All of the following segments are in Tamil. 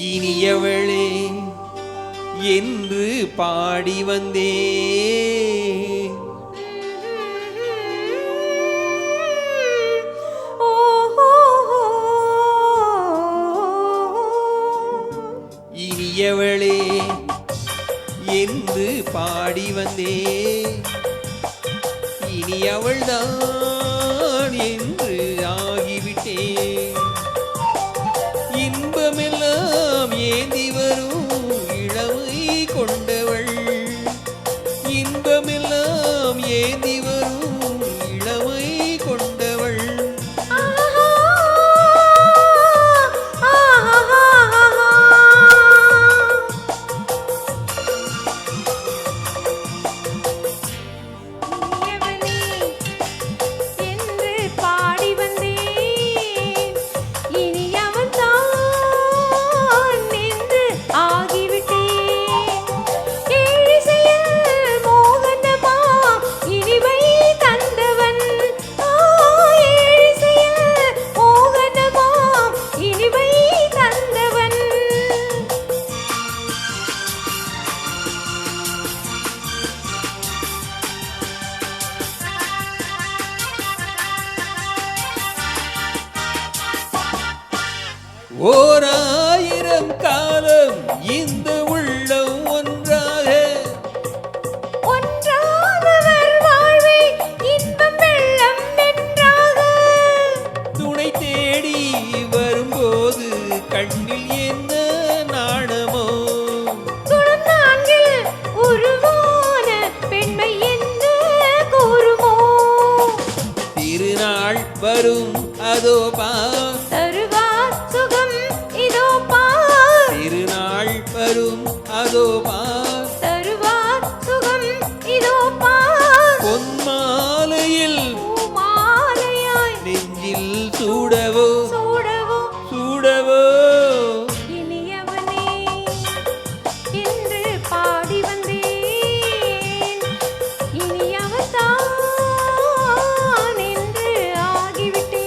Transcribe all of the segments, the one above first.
இனியவளே என்று பாடி வந்தே இனியவளே என்று பாடி வந்தே இனி அவள்தான் என்று ஆகிவிட்டே இன்பமெல்லாம் ஏந்தி வரும் இளமை கொண்டவள் இன்பமெல்லாம் ஏந்தி வரும் இளமை கொண்டவள் ஓராயிரம் காலம் இந்த உள்ளம் ஒன்றாக வாழ்வே இன்பம் வெள்ளம் வென்றாக துணை தேடி வரும்போது கண்ணில் என்ன நாணமோ குணநான்கில் உருவான பெண்மை என்ன கூறுமோ திருநாள் வரும் அதோ பா வரும் அதோ பார் தருவார் சுகம் இதோ பார் பொன்மாலையில் மாலையாய் நெஞ்சில் சூடவோ சூடவோ சூடவோ இனியவனே என்று பாடி வந்தேன் இனி அவன்தான் என்று ஆகிவிட்டேன்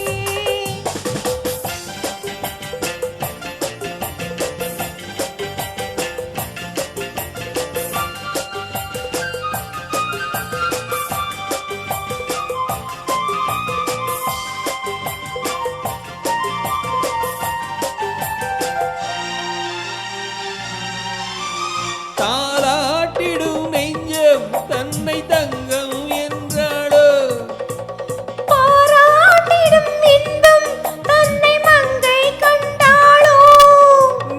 தாலாட்டிடும் நெஞ்சம் தன்னை தங்கம் என்றாளோ பாராட்டிடும் இன்பம் தன்னை மங்கை கண்டாளோ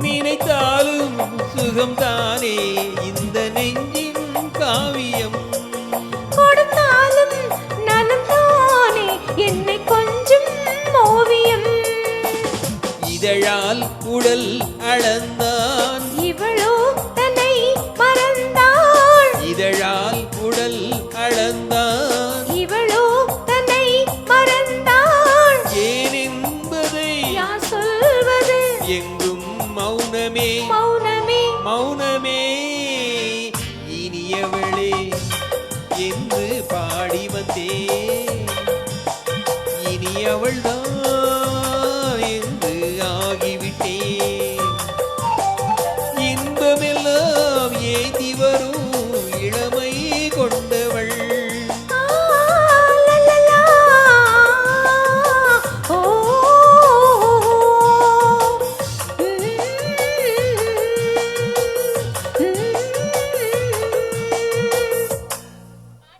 நினைத்தாலும் சுகம்தானே இந்த நெஞ்சின் காவியம் கொடுத்தாலும் நலம்தானே என்னை கொஞ்சம் ஓவியம் இதழால் உடல் அளந்தான் இவளோ தன்னை மறந்தாள் இதழால் உடல் அளந்தான் இவளோ தன்னை மறந்தாள் ஏன் என்பதை யார் சொல்வது எங்கும் மௌனமே மௌனமே மௌனமே இனியவளே என்று பாடி வந்தே இனி அவள்தான் என்று ஆகிவிட்டே இன்பமெல்லாம் ஏந்தி வரும்